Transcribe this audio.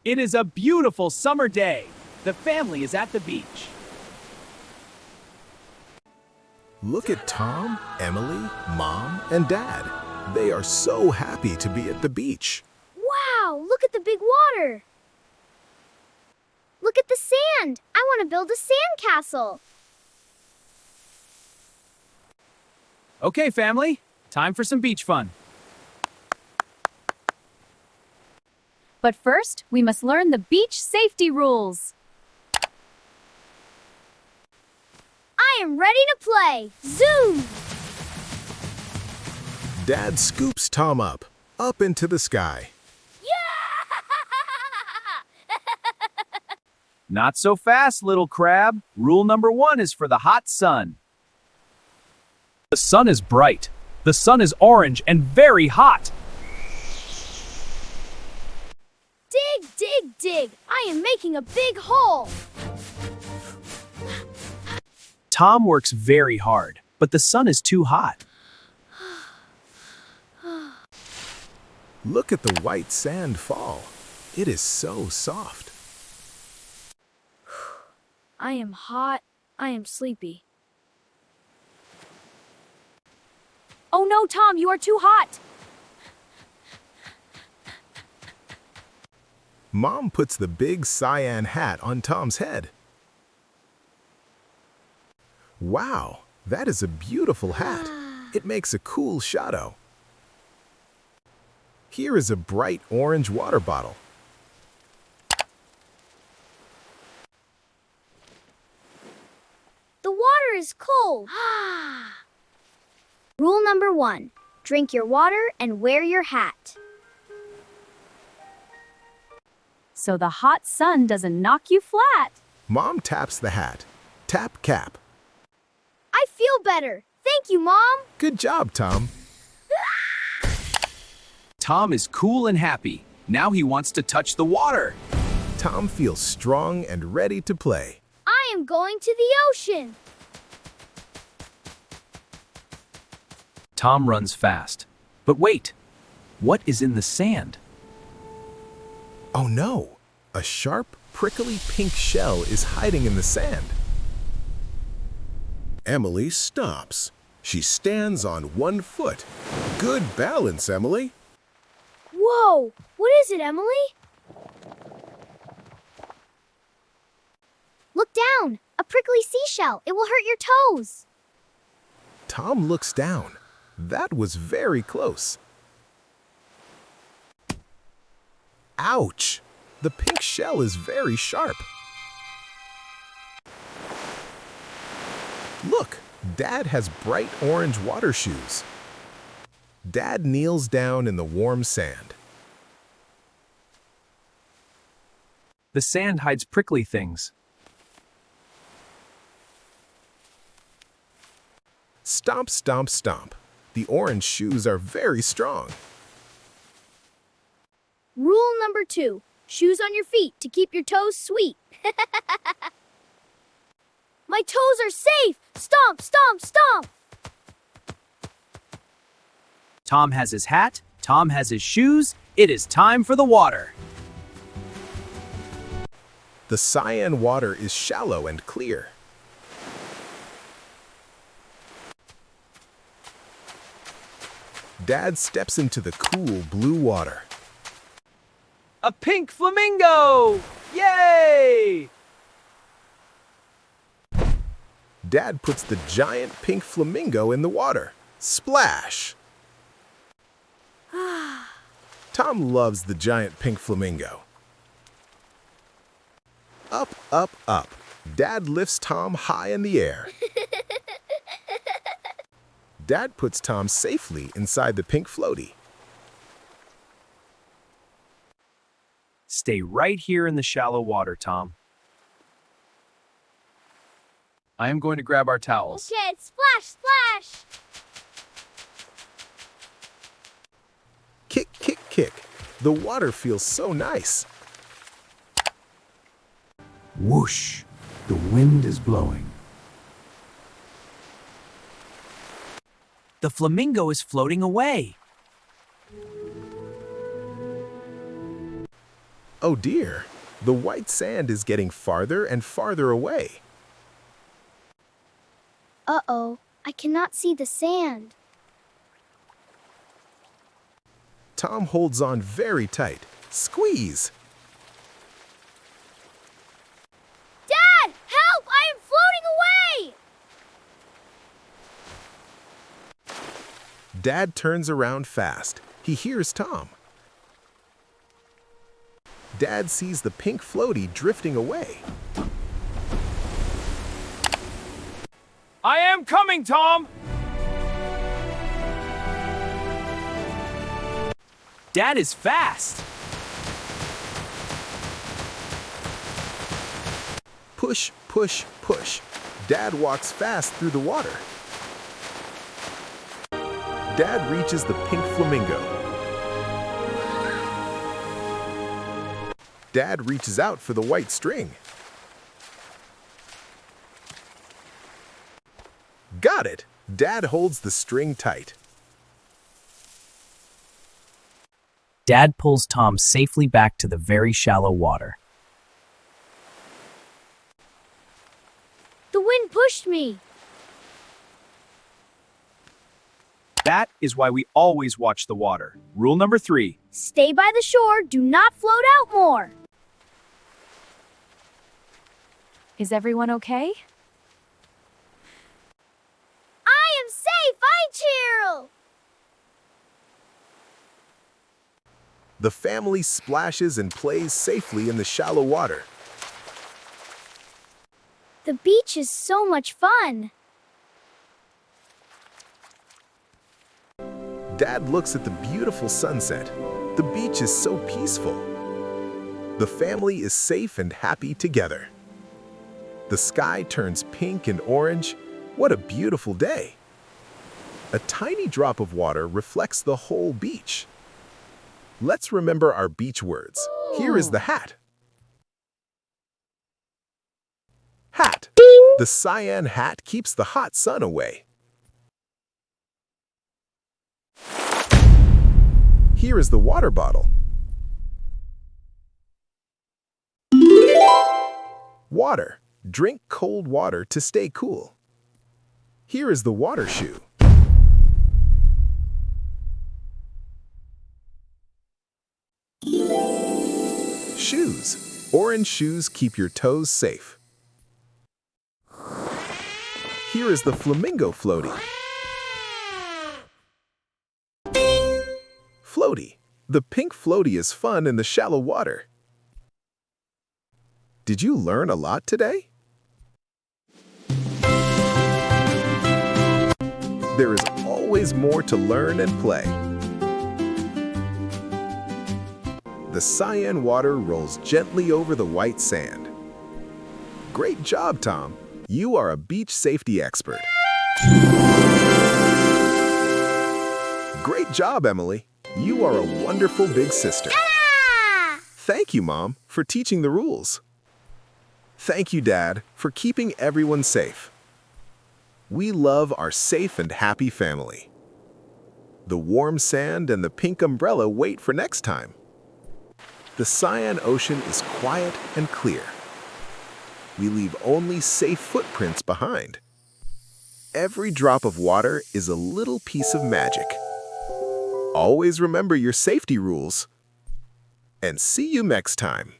It is a beautiful summer day. The family is at the beach. Look at Tom, Emily, Mom, and Dad. They are so happy to be at the beach. Wow, look at the big water. Look at the sand. I want to build a sand castle. Okay, family, time for some beach fun. But first, we must learn the beach safety rules. I am ready to play. Zoom! Dad scoops Tom up into the sky. Not so fast, little crab. Rule number 1 is for the hot sun. The sun is bright. The sun is orange and very hot. Dig, dig, dig. I am making a big hole. Tom works very hard, but the sun is too hot. Look at the white sand fall. It is so soft. I am hot. I am sleepy. Oh no, Tom, you are too hot. Mom puts the big cyan hat on Tom's head. Wow, that is a beautiful hat. It makes a cool shadow. Here is a bright orange water bottle. The water is cold. Rule number 1. Drink your water and wear your hat. So the hot sun doesn't knock you flat. Mom taps the hat. Tap cap. I feel better. Thank you, Mom. Good job, Tom. Tom is cool and happy. Now he wants to touch the water. Tom feels strong and ready to play. I am going to the ocean. Tom runs fast. But wait, what is in the sand? Oh no! A sharp, prickly pink shell is hiding in the sand. Emily stops. She stands on one foot. Good balance, Emily. Whoa! What is it, Emily? Look down! A prickly seashell. It will hurt your toes. Tom looks down. That was very close. Ouch! The pink shell is very sharp. Look, Dad has bright orange water shoes. Dad kneels down in the warm sand. The sand hides prickly things. Stomp, stomp, stomp. The orange shoes are very strong. Rule number 2. Shoes on your feet to keep your toes sweet. My toes are safe! Stomp, stomp, stomp! Tom has his hat. Tom has his shoes. It is time for the water. The cyan water is shallow and clear. Dad steps into the cool blue water. A pink flamingo! Yay! Dad puts the giant pink flamingo in the water. Splash! Tom loves the giant pink flamingo. Up, up, up. Dad lifts Tom high in the air. Dad puts Tom safely inside the pink floatie. Stay right here in the shallow water, Tom. I am going to grab our towels. Okay, splash, splash! Kick, kick, kick. The water feels so nice. Whoosh! The wind is blowing. The flamingo is floating away. Oh dear, the white sand is getting farther and farther away. Uh-oh, I cannot see the sand. Tom holds on very tight. Squeeze! Dad, help! I am floating away! Dad turns around fast. He hears Tom. Dad sees the pink floatie drifting away. I am coming, Tom! Dad is fast! Push, push, push. Dad walks fast through the water. Dad reaches the pink flamingo. Dad reaches out for the white string. Got it! Dad holds the string tight. Dad pulls Tom safely back to the very shallow water. The wind pushed me. That is why we always watch the water. Rule number 3. Stay by the shore, do not float out more. Is everyone okay? I am safe, I cheer. The family splashes and plays safely in the shallow water. The beach is so much fun. Dad looks at the beautiful sunset. The beach is so peaceful. The family is safe and happy together. The sky turns pink and orange. What a beautiful day. A tiny drop of water reflects the whole beach. Let's remember our beach words. Here is the hat. Hat. The cyan hat keeps the hot sun away. Here is the water bottle. Water. Drink cold water to stay cool. Here is the water shoe. Shoes. Orange shoes keep your toes safe. Here is the flamingo floatie. Floatie. The pink floatie is fun in the shallow water. Did you learn a lot today? There is always more to learn and play. The cyan water rolls gently over the white sand. Great job, Tom. You are a beach safety expert. Great job, Emily. You are a wonderful big sister. Thank you, Mom, for teaching the rules. Thank you, Dad, for keeping everyone safe. We love our safe and happy family. The warm sand and the pink umbrella wait for next time. The cyan ocean is quiet and clear. We leave only safe footprints behind. Every drop of water is a little piece of magic. Always remember your safety rules. And see you next time.